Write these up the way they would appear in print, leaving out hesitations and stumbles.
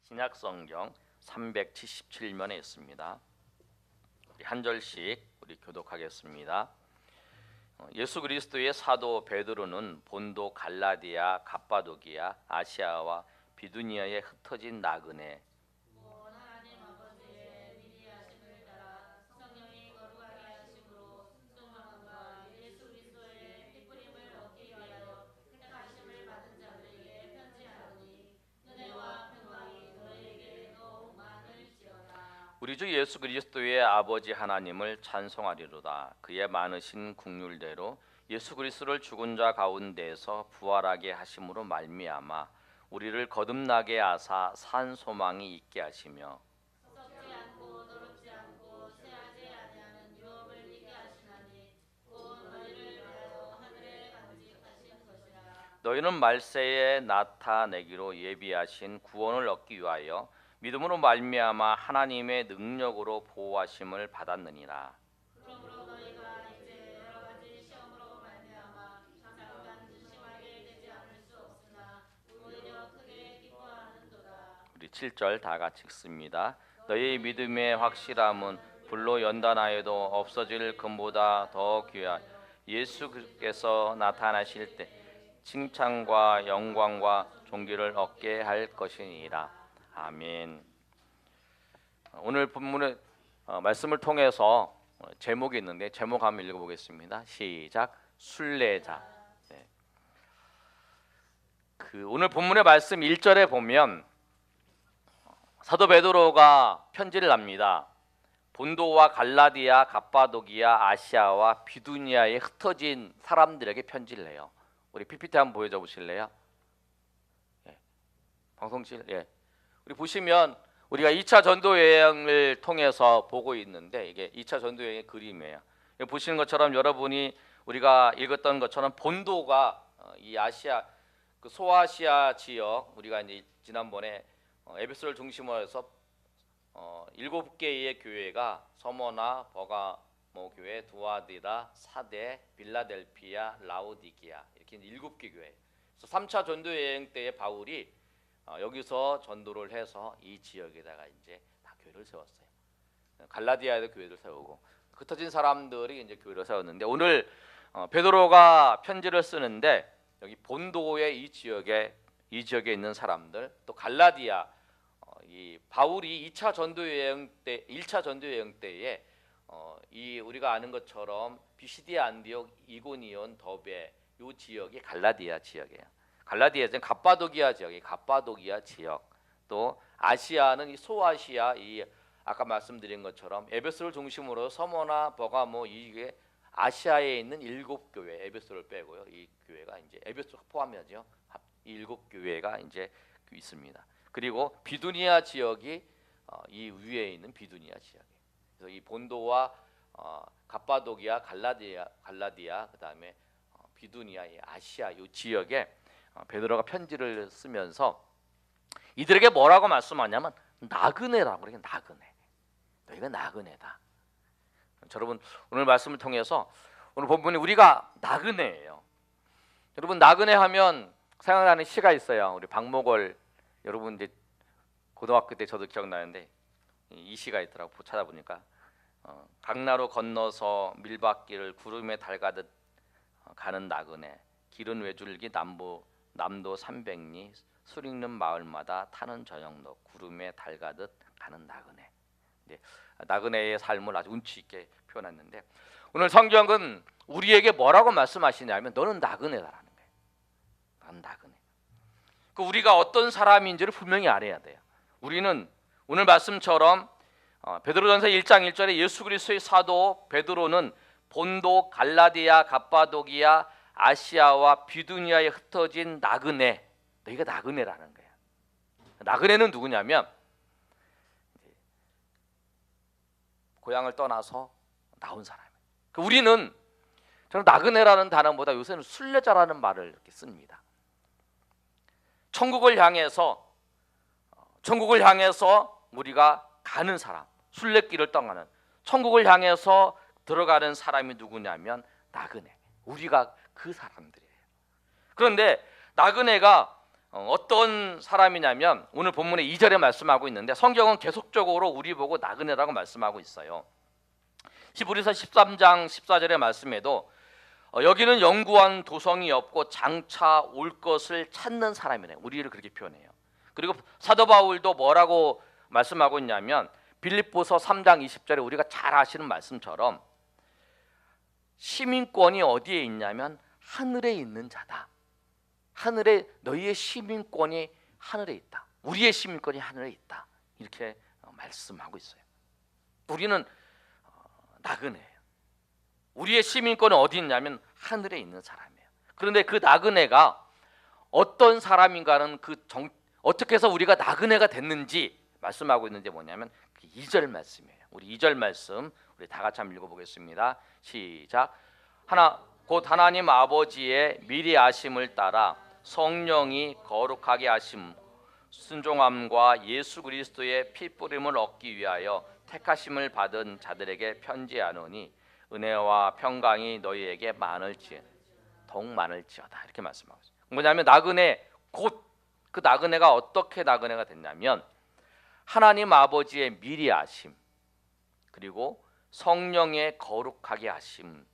신약성경 377면에 있습니다. 한 절씩 우리 교독하겠습니다. 예수 그리스도의 사도 베드로는 본도 갈라디아, 갑바도기아, 아시아와 비두니아에 흩어진 나그네 하나님 아버지의 위대하심을 따라 성령이 거룩하게 하심으로 순종함과 예수 그리스도의 핏부림을 얻기 위하여 택하심을 받은 자들에게 편지하노니 은혜와 평강이 너희에게 더욱 많을지어다. 우리 주 예수 그리스도의 아버지 하나님을 찬송하리로다. 그의 많으신 긍휼대로 예수 그리스도를 죽은 자 가운데서 부활하게 하심으로 말미암아 우리를 거듭나게 하사 산 소망이 있게 하시며 썩지 않고 더럽지 않고 쇠하지 아니하는 유업을 있게 하시나니 곧 너희를 위하여 하늘에 간직하신 것이라. 너희는 말세에 나타내기로 예비하신 구원을 얻기 위하여 믿음으로 말미암아 하나님의 능력으로 보호하심을 받았느니라. 그러므로 너희가 이제 여러 가지 시험으로 말미암아 잠깐 근심하게 되지 않을 수 없으나 오히려 크게 기뻐하는도다. 우리 7절 다 같이 읽습니다. 너희 믿음의 확실함은 불로 연단하여도 없어질 금보다 더 귀한 예수께서 나타나실 때 칭찬과 영광과 존귀를 얻게 할 것이니라. 아멘. 오늘 본문의 말씀을 통해서 제목이 있는데 제목 한번 읽어보겠습니다. 시작. 순례자. 네. 오늘 본문의 말씀 1절에 보면 사도 베드로가 편지를 납니다. 본도와 갈라디아, 갑바도기아, 아시아와 비두니아에 흩어진 사람들에게 편지를 해요. 우리 PPT 한번 보여줘 보실래요? 예. 방송실. 예. 우리 보시면 우리가 2차 전도 여행을 통해서 보고 있는데 이게 2차 전도 여행의 그림이에요. 보시는 것처럼 여러분이 우리가 읽었던 것처럼 본도가 이 아시아 그 소아시아 지역, 우리가 이제 지난번에 에베소를 중심으로 해서 7개의 교회가 서머나, 버가모 교회, 두아디라, 사데, 빌라델피아, 라오디게아 이렇게 7개 교회. 그래서 3차 전도 여행 때에 바울이 여기서 전도를 해서 이 지역에다가 이제 다 교회를 세웠어요. 갈라디아에도 교회를 세우고 흩어진 사람들이 이제 교회를 세웠는데 오늘 베드로가 편지를 쓰는데 여기 본도의 이 지역에 있는 사람들, 또 갈라디아 이 바울이 2차 전도 여행 때 1차 전도 여행 때에 이 우리가 아는 것처럼 비시디아, 안디옥, 이고니온, 더베 이 지역이 갈라디아 지역이에요. 갈라디아는 갑바도기아 지역이 갑바도기아 지역, 또 아시아는 이 소아시아 이 아까 말씀드린 것처럼 에베소를 중심으로 서머나 버가모 이게 아시아에 있는 7교회 에베소를 빼고요. 이 교회가 이제 에베소 포함이죠. 이 7교회가 이제 있습니다. 그리고 비두니아 지역이 이 위에 있는 비두니아 지역이에요. 그래서 이 본도와 갑바도기아, 갈라디아 그다음에 비두니아 이 아시아 이 지역에 베드로가 편지를 쓰면서 이들에게 뭐라고 말씀하냐면 나그네라고 그래요. 나그네. 너희가 나그네다. 여러분 오늘 말씀을 통해서 오늘 본문이 우리가 나그네예요. 여러분 나그네 하면 생각나는 시가 있어요. 우리 박목월 여러분 이제 고등학교 때 저도 기억나는데 이 시가 있더라고. 찾아보니까 강나루 건너서 밀밭길을 구름에 달가듯 가는 나그네 길은 외줄기 남도 300리 술 읽는 마을마다 타는 저녁로 구름에 달가듯 가는 나그네. 네, 나그네의 삶을 아주 운치 있게 표현했는데 오늘 성경은 우리에게 뭐라고 말씀하시냐면 너는 나그네다라는 거예요. 난 나그네. 그 우리가 어떤 사람인지를 분명히 알아야 돼요. 우리는 오늘 말씀처럼 베드로전서 1장 1절에 예수 그리스도의 사도 베드로는 본도, 갈라디아, 갑바도기아, 아시아와 비두니아에 흩어진 나그네, 너희가 나그네라는 거예요. 나그네는 누구냐면 고향을 떠나서 나온 사람이에요. 우리는 저는 나그네라는 단어보다 요새는 순례자라는 말을 이렇게 씁니다. 천국을 향해서 우리가 가는 사람, 순례길을 떠나는 천국을 향해서 들어가는 사람이 누구냐면 나그네. 우리가 그 사람들이에요. 그런데 나그네가 어떤 사람이냐면 오늘 본문에 2절에 말씀하고 있는데 성경은 계속적으로 우리 보고 나그네라고 말씀하고 있어요. 히브리서 13장 14절의 말씀에도 여기는 영구한 도성이 없고 장차 올 것을 찾는 사람이네. 우리를 그렇게 표현해요. 그리고 사도 바울도 뭐라고 말씀하고 있냐면 빌립보서 3장 20절에 우리가 잘 아시는 말씀처럼 시민권이 어디에 있냐면 하늘에 있는 자다. 하늘에 너희의 시민권이 하늘에 있다. 우리의 시민권이 하늘에 있다. 이렇게 말씀하고 있어요. 우리는 나그네예요. 우리의 시민권은 어디 있냐면 하늘에 있는 사람이에요. 그런데 그 나그네가 어떤 사람인가는 어떻게 해서 우리가 나그네가 됐는지 말씀하고 있는데 뭐냐면 그 2절 말씀이에요. 우리 2절 말씀 우리 다 같이 한번 읽어보겠습니다. 시작. 곧 하나님 아버지의 미리 아심을 따라 성령이 거룩하게 하심 순종함과 예수 그리스도의 피뿌림을 얻기 위하여 택하심을 받은 자들에게 편지하노니 은혜와 평강이 너희에게 더욱 많을지어다. 이렇게 말씀하고 있어요. 뭐냐면 나그네, 곧 그 나그네가 어떻게 나그네가 됐냐면 하나님 아버지의 미리 아심, 그리고 성령의 거룩하게 하심,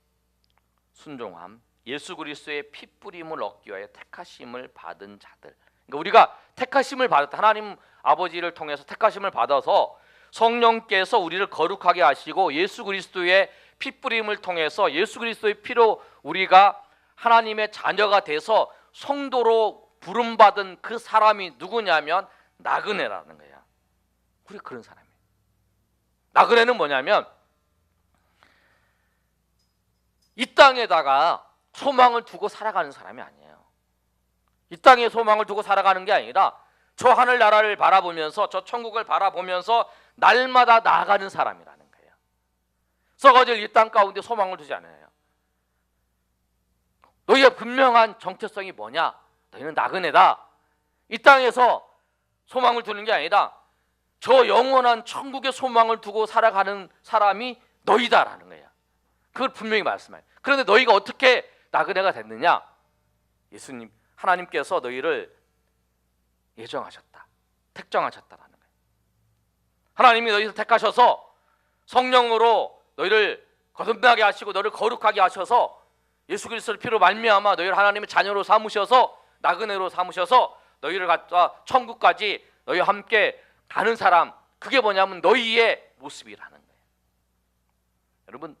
순종함, 예수 그리스도의 피뿌림을 얻기 위하여 택하심을 받은 자들. 그러니까 우리가 택하심을 받았다. 하나님 아버지를 통해서 택하심을 받아서 성령께서 우리를 거룩하게 하시고 예수 그리스도의 피뿌림을 통해서 예수 그리스도의 피로 우리가 하나님의 자녀가 돼서 성도로 부름받은 그 사람이 누구냐면 나그네라는 거야. 우리 그런 사람이에요. 나그네는 뭐냐면 이 땅에다가 소망을 두고 살아가는 사람이 아니에요. 이 땅에 소망을 두고 살아가는 게 아니라 저 하늘나라를 바라보면서 저 천국을 바라보면서 날마다 나아가는 사람이라는 거예요. 썩어질 이 땅 가운데 소망을 두지 않아요. 너희의 분명한 정체성이 뭐냐? 너희는 나그네다. 이 땅에서 소망을 두는 게 아니라 저 영원한 천국의 소망을 두고 살아가는 사람이 너희다라는 거예요. 그걸 분명히 말씀해요. 그런데 너희가 어떻게 나그네가 됐느냐? 예수님, 하나님께서 너희를 예정하셨다, 택정하셨다라는 거예요. 하나님이 너희를 택하셔서 성령으로 너희를 거듭나게 하시고 너희를 거룩하게 하셔서 예수 그리스도의 피로 말미암아 너희를 하나님의 자녀로 삼으셔서 나그네로 삼으셔서 너희를 갖다 천국까지 너희와 함께 가는 사람, 그게 뭐냐면 너희의 모습이라는 거예요. 여러분,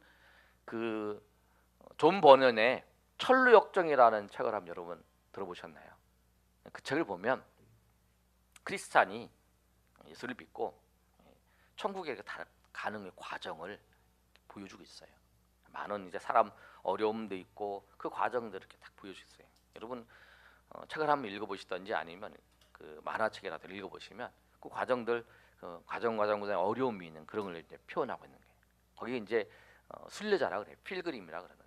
그 존 버넌의 천루역정이라는 책을 한번 여러분 들어보셨나요? 그 책을 보면 크리스찬이 예수를 믿고 천국에 가는 과정을 보여주고 있어요. 많은 이제 사람 어려움도 있고 그 과정들을 이렇게 딱 보여주고 있어요. 여러분 책을 한번 읽어보시든지 아니면 그 만화책이라도 읽어보시면 그 과정들, 과정에 어려움이 있는 그런 걸 이제 표현하고 있는 거예요. 거기 이제 순례자라 그래요. 필그림이라 그러는데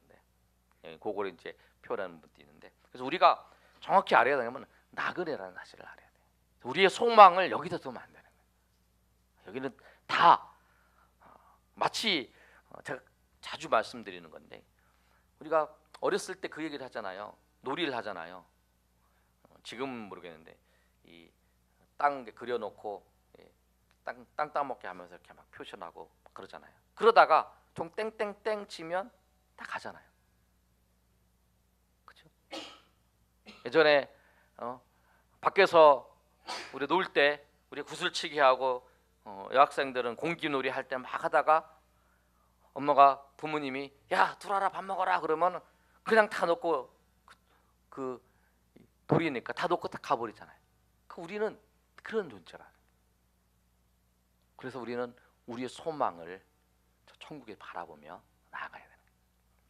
그거를 이제 표현하는 분도 있는데, 그래서 우리가 정확히 알아야 되면 나그네라는 사실을 알아야 돼요. 우리의 소망을 여기다 두면 안 되는 거예요. 여기는 다 마치 제가 자주 말씀드리는 건데, 우리가 어렸을 때 그 얘기를 하잖아요. 놀이를 하잖아요. 지금은 모르겠는데 이 땅 그려놓고 땅 따먹게 하면서 이렇게 막 표현하고 그러잖아요. 그러다가 종 땡땡땡 치면 다 가잖아요. 그렇죠? 예전에 밖에서 우리 놀 때 우리 구슬치기 하고 여학생들은 공기놀이 할 때 막 하다가 엄마가, 부모님이 야 들어와라 밥 먹어라 그러면 그냥 다 놓고 그 돌이니까 다 놓고 다 가버리잖아요. 우리는 그런 존재라. 그래서 우리는 우리의 소망을 저 천국에 바라보며 나아가야 되는 거예요.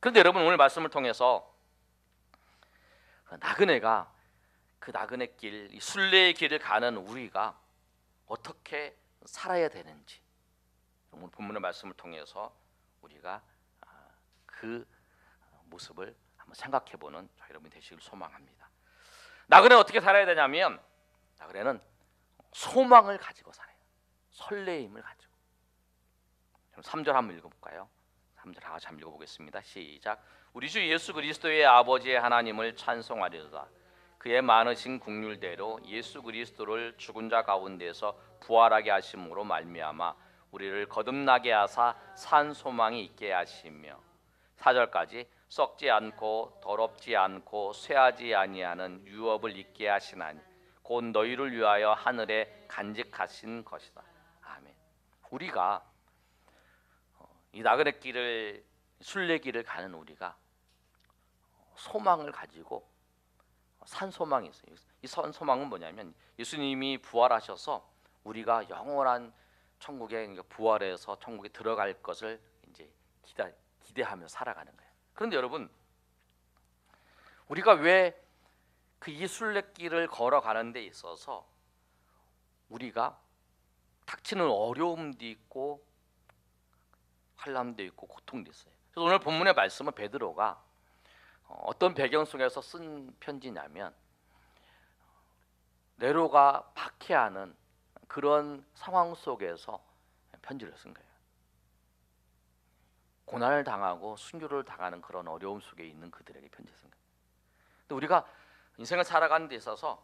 그런데 여러분, 오늘 말씀을 통해서 나그네가 그 나그네 길, 이 순례의 길을 가는 우리가 어떻게 살아야 되는지 오늘 본문의 말씀을 통해서 우리가 그 모습을 한번 생각해보는 저희 여러분이 되시길 소망합니다. 나그네는 어떻게 살아야 되냐면, 나그네는 소망을 가지고 살아요. 설레임을 가지고. 3절 한번 읽어볼까요? 3절 다 같이 한번 읽어보겠습니다. 시작. 우리 주 예수 그리스도의 아버지의 하나님을 찬송하리로다. 그의 많으신 긍휼대로 예수 그리스도를 죽은 자 가운데서 부활하게 하심으로 말미암아 우리를 거듭나게 하사 산 소망이 있게 하시며 4절까지 썩지 않고 더럽지 않고 쇠하지 아니하는 유업을 있게 하시나니 곧 너희를 위하여 하늘에 간직하신 것이다. 아멘. 우리가 이 나그네 길을 순례길을 가는 우리가 소망을 가지고 산 소망이 있어요. 이 산 소망은 뭐냐면 예수님이 부활하셔서 우리가 영원한 천국에 부활해서 천국에 들어갈 것을 이제 기대하며 살아가는 거예요. 그런데 여러분, 우리가 왜 그 이 순례길을 걸어가는 데 있어서 우리가 닥치는 어려움도 있고 환난도 있고 고통도 있어요. 그래서 오늘 본문의 말씀은 베드로가 어떤 배경 속에서 쓴 편지냐면 네로가 박해하는 그런 상황 속에서 편지를 쓴 거예요. 고난을 당하고 순교를 당하는 그런 어려움 속에 있는 그들에게 편지를 쓴 거예요. 근데 우리가 인생을 살아가는 데 있어서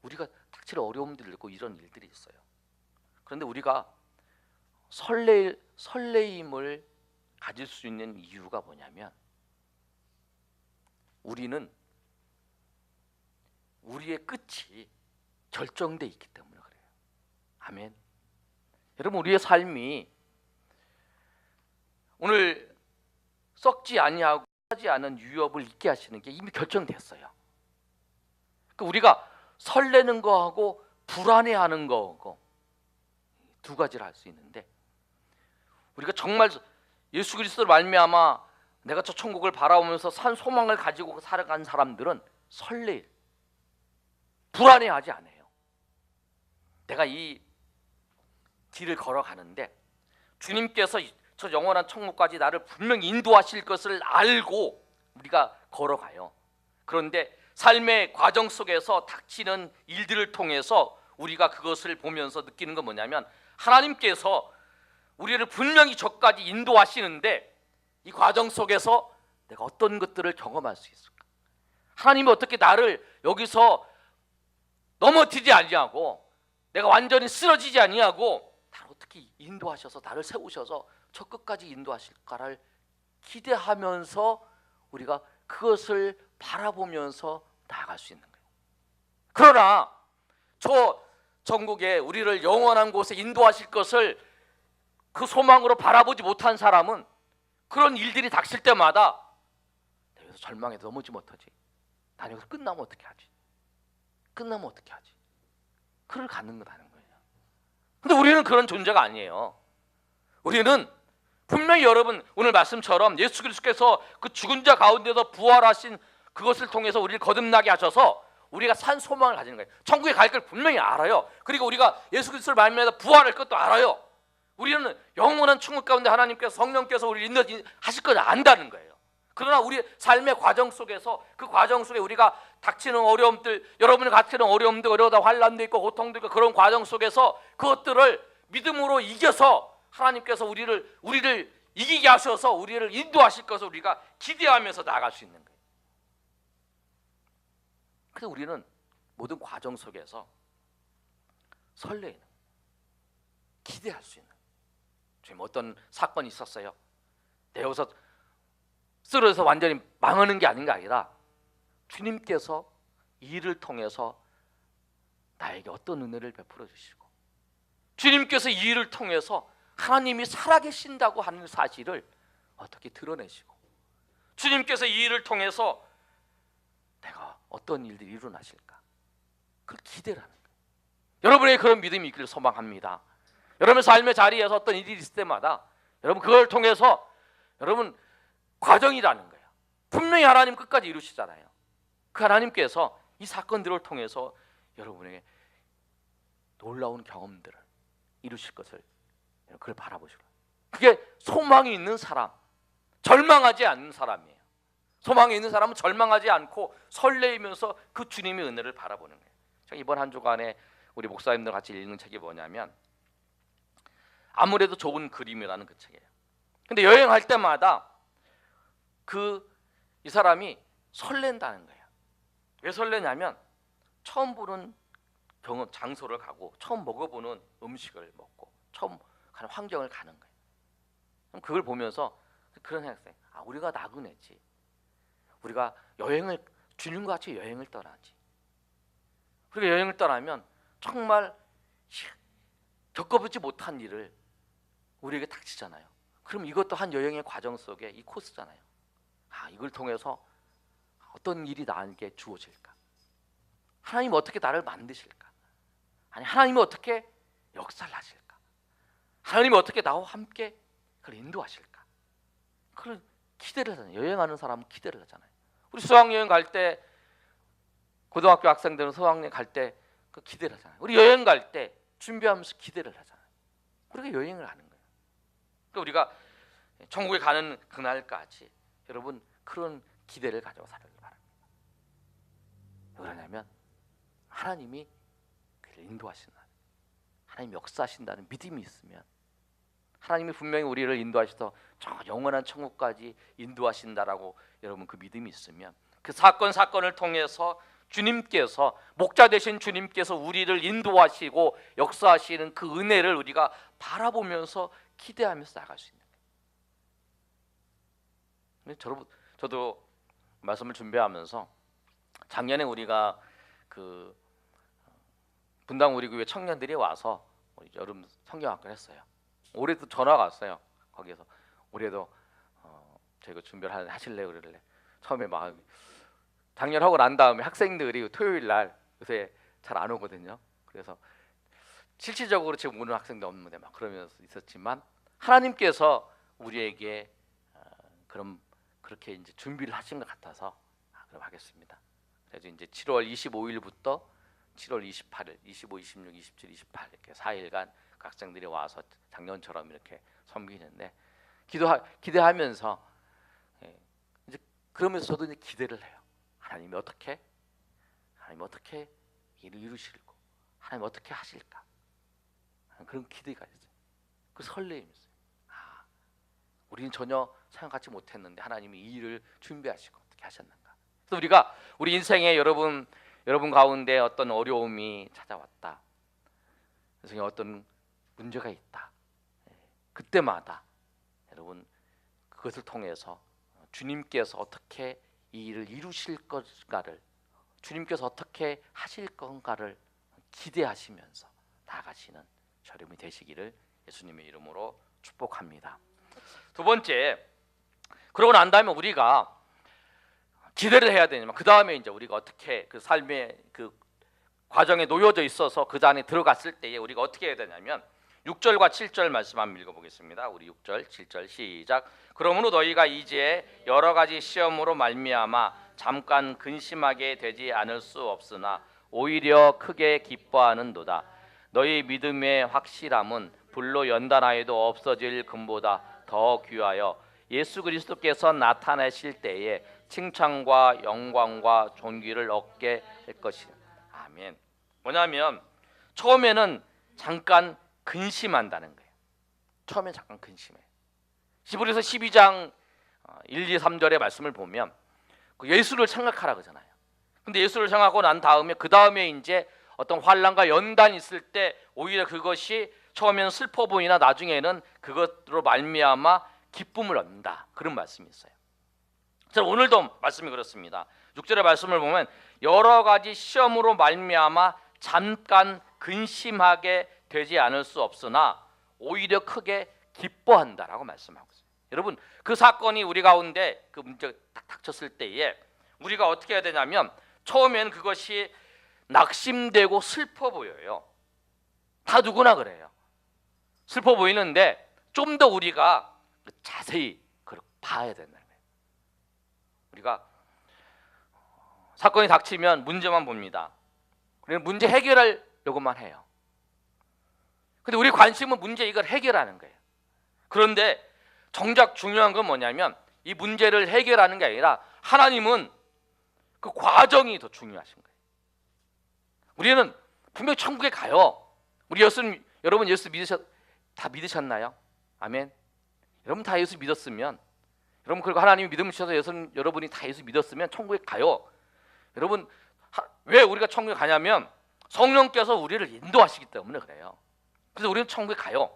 우리가 닥칠 어려움들이 있고 이런 일들이 있어요. 그런데 우리가 설레임을 가질 수 있는 이유가 뭐냐면 우리는 우리의 끝이 결정돼 있기 때문에 그래요. 아멘. 여러분, 우리의 삶이 오늘 썩지 아니하고 하지 않은 유업을 있게 하시는 게 이미 결정됐어요. 그러니까 우리가 설레는 거하고 불안해하는 거하고 두 가지를 할 수 있는데 우리가 정말 예수 그리스도를 말미암아 내가 저 천국을 바라보면서 산 소망을 가지고 살아간 사람들은 설레일, 불안해하지 않아요. 내가 이 길을 걸어가는데 주님께서 저 영원한 천국까지 나를 분명히 인도하실 것을 알고 우리가 걸어가요. 그런데 삶의 과정 속에서 닥치는 일들을 통해서 우리가 그것을 보면서 느끼는 건 뭐냐면 하나님께서 우리를 분명히 저까지 인도하시는데 이 과정 속에서 내가 어떤 것들을 경험할 수 있을까? 하나님이 어떻게 나를 여기서 넘어지지 아니하고 내가 완전히 쓰러지지 아니하고 나를 어떻게 인도하셔서 나를 세우셔서 저 끝까지 인도하실까를 기대하면서 우리가 그것을 바라보면서 나아갈 수 있는 거예요. 그러나 저 천국에 우리를 영원한 곳에 인도하실 것을 그 소망으로 바라보지 못한 사람은 그런 일들이 닥칠 때마다 내가 여기서 절망에 넘어지 못하지, 난 여기서 끝나면 어떻게 하지, 끝나면 어떻게 하지, 그를 갖는 거라는 거예요. 근데 우리는 그런 존재가 아니에요. 우리는 분명히 여러분 오늘 말씀처럼 예수 그리스도께서 그 죽은 자 가운데서 부활하신 그것을 통해서 우리를 거듭나게 하셔서 우리가 산 소망을 가지는 거예요. 천국에 갈 걸 분명히 알아요. 그리고 우리가 예수 그리스도를 말미암아 부활할 것도 알아요. 우리는 영원한 천국 가운데 하나님께서 성령께서 우리를 인도하실 걸 안다는 거예요. 그러나 우리 삶의 과정 속에서 그 과정 속에 우리가 닥치는 어려움들, 여러분이 닥치는 어려움들, 어려다 환난도 있고 고통도 있고 그런 과정 속에서 그것들을 믿음으로 이겨서 하나님께서 우리를 이기게 하셔서 우리를 인도하실 것을 우리가 기대하면서 나아갈 수 있는 거예요. 그래서 우리는 모든 과정 속에서 설레는, 기대할 수 있는. 지금 어떤 사건이 있었어요. 내가 여기서 쓰러져서 완전히 망하는 게 아닌 게 아니라 주님께서 이 일을 통해서 나에게 어떤 은혜를 베풀어 주시고 주님께서 이 일을 통해서 하나님이 살아계신다고 하는 사실을 어떻게 드러내시고 주님께서 이 일을 통해서 내가 어떤 일들이 일어나실까 그걸 기대를 하는 거예요. 여러분의 그런 믿음이 있기를 소망합니다. 여러분 삶의 자리에서 어떤 일이 있을 때마다 여러분 그걸 통해서 여러분 과정이라는 거예요. 분명히 하나님 끝까지 이루시잖아요. 그 하나님께서 이 사건들을 통해서 여러분에게 놀라운 경험들을 이루실 것을 그걸 바라보시고 그게 소망이 있는 사람, 절망하지 않는 사람이에요. 소망이 있는 사람은 절망하지 않고 설레이면서 그 주님의 은혜를 바라보는 거예요. 제가 이번 한 주간에 우리 목사님들 같이 읽는 책이 뭐냐면 아무래도 좋은 그림이라는 그 책이에요. 근데 여행할 때마다 이 사람이 설렌다는 거예요. 왜 설레냐면 처음 보는 경험 장소를 가고 처음 먹어보는 음식을 먹고 처음 가는 환경을 가는 거예요. 그럼 그걸 보면서 그런 생각이 아, 우리가 나그네지. 우리가 여행을 주님과 같이 여행을 떠나지. 우리가 여행을 떠나면 정말 겪어보지 못한 일을 우리에게 닥치잖아요. 그럼 이것도 한 여행의 과정 속에 이 코스잖아요. 아, 이걸 통해서 어떤 일이 나에게 주어질까? 하나님 어떻게 나를 만드실까? 아니, 하나님이 어떻게 역사를 하실까? 하나님이 어떻게 나와 함께 그걸 인도하실까? 그런 기대를 하잖아요. 여행하는 사람은 기대를 하잖아요. 우리 수학여행 갈 때, 고등학교 학생들은 수학여행 갈 때 그 기대를 하잖아요. 우리 여행 갈 때 준비하면서 기대를 하잖아요. 우리가 여행을 하는 거예요. 그러니까 우리가 천국에 가는 그날까지 여러분 그런 기대를 가지고 살아야 바랍니다. 왜 그러냐면 하나님이 그를 인도하신다, 하나님이 역사하신다는 믿음이 있으면, 하나님이 분명히 우리를 인도하셔서 저 영원한 천국까지 인도하신다라고 여러분 그 믿음이 있으면 그 사건을 통해서 주님께서, 목자 되신 주님께서 우리를 인도하시고 역사하시는 그 은혜를 우리가 바라보면서 기대하면서 나갈 수 있는 거예요. 저도 말씀을 준비하면서 작년에 우리가 그 분당 우리 교회 청년들이 와서 여름 성경학교를 했어요. 올해도 전화가 왔어요. 거기에서 올해도 저희가 준비를 하실래요? 그러길래 처음에 막 작년 하고 난 다음에 학생들이 토요일 날 요새 잘 안 오거든요. 그래서 실질적으로 지금 오는 학생도 없는데 막 그러면서 있었지만 하나님께서 우리에게 그렇게 이제 준비를 하신 것 같아서 그럼 하겠습니다. 그래서 이제 7월 25일부터 7월 28일, 25, 26, 27, 28 이렇게 4일간 그 학생들이 와서 작년처럼 이렇게 섬기는데 기대하면서 이제 그러면서 저도 이제 기대를 해요. 하나님이 어떻게 일을 이루실고 하나님 어떻게 하실까? 그런 기대가 있어요. 그 설레임이 있어요. 아, 우리는 전혀 생각하지 못했는데 하나님이 이 일을 준비하시고 어떻게 하셨는가? 그래서 우리 인생에 여러분 가운데 어떤 어려움이 찾아왔다, 인생에 어떤 문제가 있다, 그때마다 여러분 그것을 통해서 주님께서 어떻게 이 일을 이루실 것인가를, 주님께서 어떻게 하실 건가를 기대하시면서 나아가시는 여러분이 되시기를 예수님의 이름으로 축복합니다. 두 번째, 그러고 난 다음에 우리가 기대를 해야 되지만 그 다음에 이제 우리가 어떻게 그 삶의 그 과정에 놓여져 있어서 그 안에 들어갔을 때에 우리가 어떻게 해야 되냐면 6절과 7절 말씀 한번 읽어보겠습니다. 우리 6절, 7절 시작. 그러므로 너희가 이제 여러 가지 시험으로 말미암아 잠깐 근심하게 되지 않을 수 없으나 오히려 크게 기뻐하는도다. 너희 믿음의 확실함은 불로 연단하여도 없어질 금보다 더 귀하여 예수 그리스도께서 나타나실 때에 칭찬과 영광과 존귀를 얻게 될 것이다. 아멘. 뭐냐면 처음에는 잠깐 근심한다는 거예요. 처음에 잠깐 근심해. 히브리서 12장 1, 2, 3절의 말씀을 보면 예수를 생각하라 그러잖아요. 근데 예수를 생각하고 난 다음에 그 다음에 이제 어떤 환난과 연단이 있을 때 오히려 그것이 처음에는 슬퍼 보이나 나중에는 그것으로 말미암아 기쁨을 얻는다, 그런 말씀이 있어요. 그래서 오늘도 말씀이 그렇습니다. 6절의 말씀을 보면 여러 가지 시험으로 말미암아 잠깐 근심하게 되지 않을 수 없으나 오히려 크게 기뻐한다라고 말씀하고 있어요. 여러분 그 사건이 우리 가운데 그 문제가 딱 닥쳤을 때에 우리가 어떻게 해야 되냐면 처음에는 그것이 낙심되고 슬퍼 보여요. 다 누구나 그래요. 슬퍼 보이는데 좀 더 우리가 자세히 그걸 봐야 된다는 거예요. 우리가 사건이 닥치면 문제만 봅니다. 우리는 문제 해결하려고만 해요. 근데 우리 관심은 문제 이걸 해결하는 거예요. 그런데 정작 중요한 건 뭐냐면 이 문제를 해결하는 게 아니라 하나님은 그 과정이 더 중요하신 거예요. 우리는 분명 천국에 가요. 우리 여러분 예수 다 믿으셨나요? 아멘. 여러분 다 예수 믿었으면, 여러분 그리고 하나님이 믿음 주셔서 여러분이 다 예수 믿었으면 천국에 가요. 여러분 왜 우리가 천국에 가냐면 성령께서 우리를 인도하시기 때문에 그래요. 그래서 우리는 천국에 가요.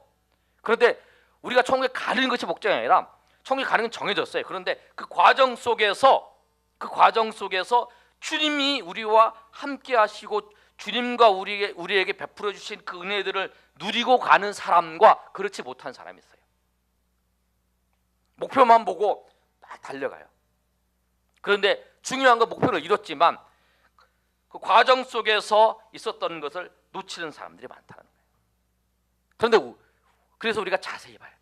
그런데 우리가 천국에 가는 것이 목적이 아니라 천국에 가는 건 정해졌어요. 그런데 그 과정 속에서 주님이 우리와 함께 하시고 주님과 우리에게 베풀어 주신 그 은혜들을 누리고 가는 사람과 그렇지 못한 사람이 있어요. 목표만 보고 막 달려가요. 그런데 중요한 건 목표를 이뤘지만 그 과정 속에서 있었던 것을 놓치는 사람들이 많다는 거예요. 그런데 그래서 우리가 자세히 봐야 돼요.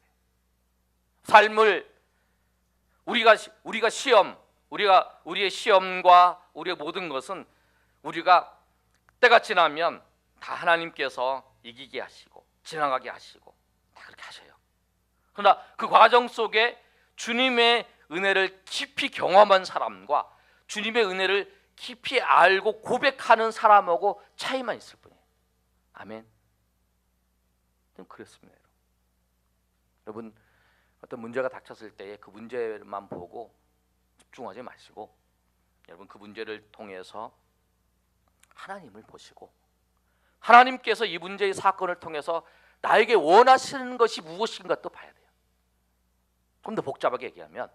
삶을 우리의 시험과 우리의 모든 것은 우리가 때가 지나면 다 하나님께서 이기게 하시고 지나가게 하시고 다 그렇게 하셔요. 그러나 그 과정 속에 주님의 은혜를 깊이 경험한 사람과 주님의 은혜를 깊이 알고 고백하는 사람하고 차이만 있을 뿐이에요. 아멘. 좀 그렇습니다. 여러분, 어떤 문제가 닥쳤을 때에 그 문제만 보고 집중하지 마시고 여러분 그 문제를 통해서 하나님을 보시고 하나님께서 이 문제의 사건을 통해서 나에게 원하시는 것이 무엇인가 또 봐야 돼요. 좀 더 복잡하게 얘기하면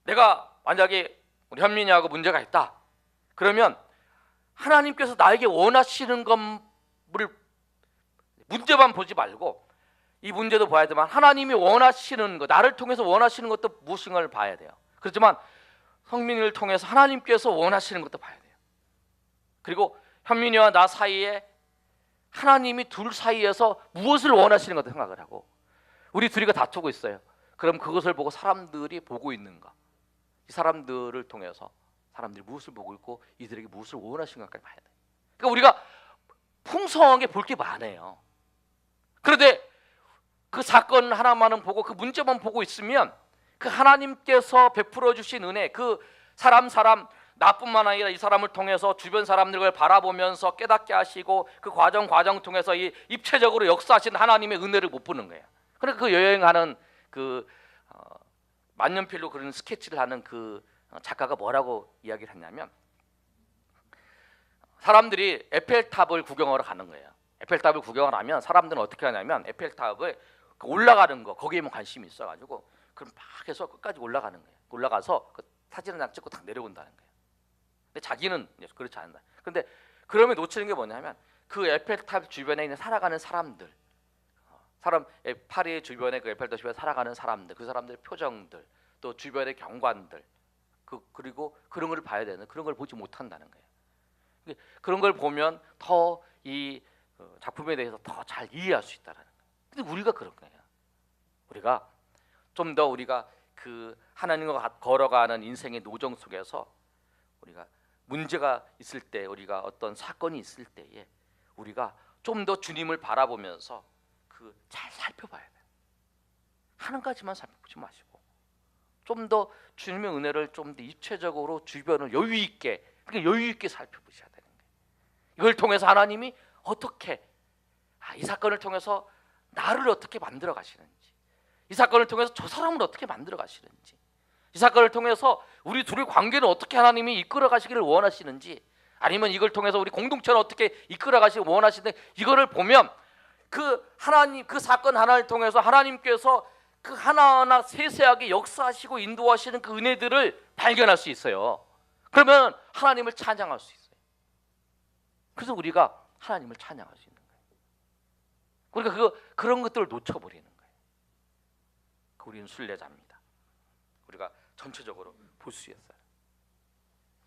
내가 만약에 우리 현민이하고 문제가 있다. 그러면 하나님께서 나에게 원하시는 것을 문제만 보지 말고 이 문제도 봐야 되지만 하나님이 원하시는 것, 나를 통해서 원하시는 것도 무엇인가를 봐야 돼요. 그렇지만 성민이를 통해서 하나님께서 원하시는 것도 봐야 돼요. 그리고 현민이와 나 사이에 하나님이 둘 사이에서 무엇을 원하시는 것도 생각을 하고 우리 둘이가 다투고 있어요. 그럼 그것을 보고 사람들이 보고 있는가? 이 사람들을 통해서 사람들이 무엇을 보고 있고 이들에게 무엇을 원하시는가까지 봐야 돼요. 그러니까 우리가 풍성하게 볼 게 많아요. 그런데 그 사건 하나만은 보고 그 문제만 보고 있으면 그 하나님께서 베풀어 주신 은혜, 그 사람 나뿐만 아니라 이 사람을 통해서 주변 사람들을 바라보면서 깨닫게 하시고 그 과정 통해서 이 입체적으로 역사하신 하나님의 은혜를 못 보는 거예요. 그러니까 그 여행하는 그 만년필로 그런 스케치를 하는 그 작가가 뭐라고 이야기를 했냐면 사람들이 에펠탑을 구경하러 가는 거예요. 에펠탑을 구경을 하면 사람들은 어떻게 하냐면 에펠탑을 올라가는 거 거기에만 관심이 있어가지고 그럼 막 해서 끝까지 올라가는 거예요. 올라가서 그 사진 한 장 찍고 딱 내려온다는 거예요. 근데 자기는 그렇지 않는다. 근데 그러면 놓치는 게 뭐냐면 그 에펠탑 주변에 있는 살아가는 사람들, 파리 주변에 그 에펠탑 주변에 살아가는 사람들, 그 사람들의 표정들, 또 주변의 경관들, 그리고 그런 걸 봐야 되는 그런 걸 보지 못한다는 거예요. 그런 걸 보면 더 이 작품에 대해서 더 잘 이해할 수 있다는 거예요. 근데 우리가 그런 거예요. 우리가 좀 더 우리가 그 하나님과 걸어가는 인생의 노정 속에서 우리가 문제가 있을 때, 우리가 어떤 사건이 있을 때에 우리가 좀 더 주님을 바라보면서 그 잘 살펴봐야 돼요. 한 가지만 살펴보지 마시고 좀 더 주님의 은혜를 좀 더 입체적으로 주변을 여유 있게 살펴보셔야 되는 거예요. 이걸 통해서 하나님이 어떻게 이 사건을 통해서 나를 어떻게 만들어 가시는지, 이 사건을 통해서 저 사람을 어떻게 만들어 가시는지, 이 사건을 통해서 우리 둘의 관계는 어떻게 하나님이 이끌어 가시기를 원하시는지, 아니면 이걸 통해서 우리 공동체를 어떻게 이끌어 가시기를 원하시는지, 이거를 보면 그 하나님, 그 사건 하나를 통해서 하나님께서 그 하나하나 세세하게 역사하시고 인도하시는 그 은혜들을 발견할 수 있어요. 그러면 하나님을 찬양할 수 있어요. 그래서 우리가 하나님을 찬양할 수 있는 거예요. 우리가 그런 것들을 놓쳐버리는 거예요. 우리는 순례자입니다. 우리가 전체적으로 볼 수 있어요.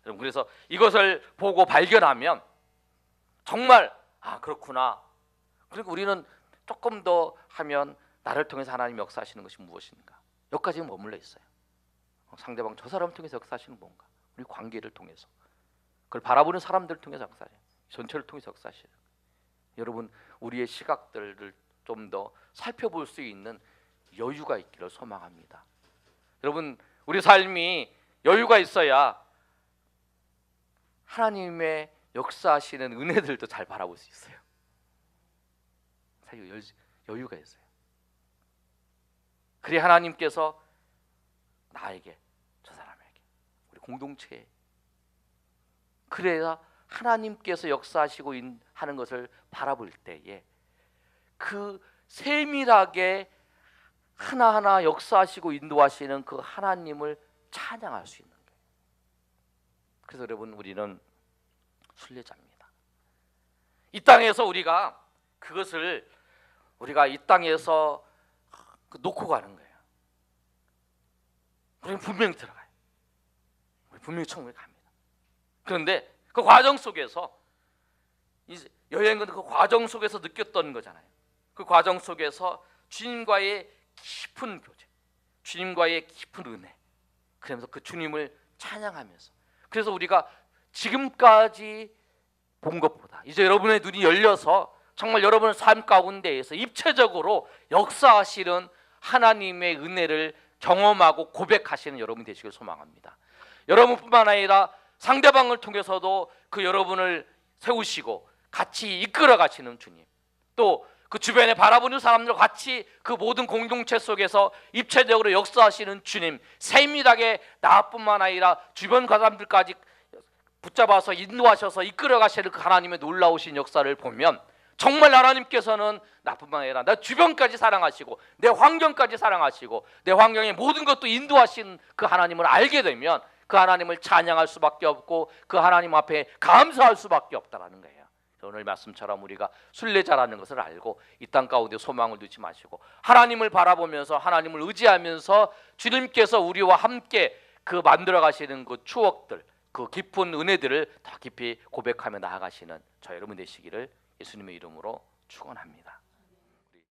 여러분, 그래서 이것을 보고 발견하면 정말 그렇구나. 그리고 우리는 조금 더 하면 나를 통해서 하나님 역사하시는 것이 무엇인가? 여기까지 머물러 있어요. 상대방 저 사람을 통해서 역사하시는 뭔가? 우리 관계를 통해서, 그걸 바라보는 사람들을 통해서 역사하시는, 전체를 통해서 역사하시는. 여러분, 우리의 시각들을 좀 더 살펴볼 수 있는 여유가 있기를 소망합니다. 여러분, 우리 삶이 여유가 있어야 하나님의 역사하시는 은혜들도 잘 바라볼 수 있어요. 사실 여유가 있어요. 그래야 하나님께서 나에게, 저 사람에게, 우리 공동체에, 그래야 하나님께서 역사하시고 하는 것을 바라볼 때에 그 세밀하게 하나하나 역사하시고 인도하시는 그 하나님을 찬양할 수 있는 거예요. 그래서 여러분, 우리는 순례자입니다. 이 땅에서 우리가 그것을 우리가 이 땅에서 놓고 가는 거예요. 우리는 분명히 들어가요. 우리 분명히 천국에 갑니다. 그런데 그 과정 속에서 여행은 그 과정 속에서 느꼈던 거잖아요. 그 과정 속에서 주님과의 깊은 교제, 주님과의 깊은 은혜, 그러면서 그 주님을 찬양하면서, 그래서 우리가 지금까지 본 것보다 이제 여러분의 눈이 열려서 정말 여러분의 삶 가운데에서 입체적으로 역사하시는 하나님의 은혜를 경험하고 고백하시는 여러분 되시길 소망합니다. 여러분뿐만 아니라 상대방을 통해서도 그 여러분을 세우시고 같이 이끌어 가시는 주님, 또 그 주변에 바라보는 사람들과 같이 그 모든 공동체 속에서 입체적으로 역사하시는 주님, 세밀하게 나뿐만 아니라 주변 사람들까지 붙잡아서 인도하셔서 이끌어 가시는 그 하나님의 놀라우신 역사를 보면 정말 하나님께서는 나뿐만 아니라 내 주변까지 사랑하시고 내 환경까지 사랑하시고 내 환경의 모든 것도 인도하신 그 하나님을 알게 되면 그 하나님을 찬양할 수밖에 없고 그 하나님 앞에 감사할 수밖에 없다라는 거예요. 오늘 말씀처럼 우리가 순례자라는 것을 알고 이 땅 가운데 소망을 두지 마시고 하나님을 바라보면서 하나님을 의지하면서 주님께서 우리와 함께 그 만들어 가시는 그 추억들, 그 깊은 은혜들을 더 깊이 고백하며 나아가시는 저 여러분 되시기를 예수님의 이름으로 축원합니다.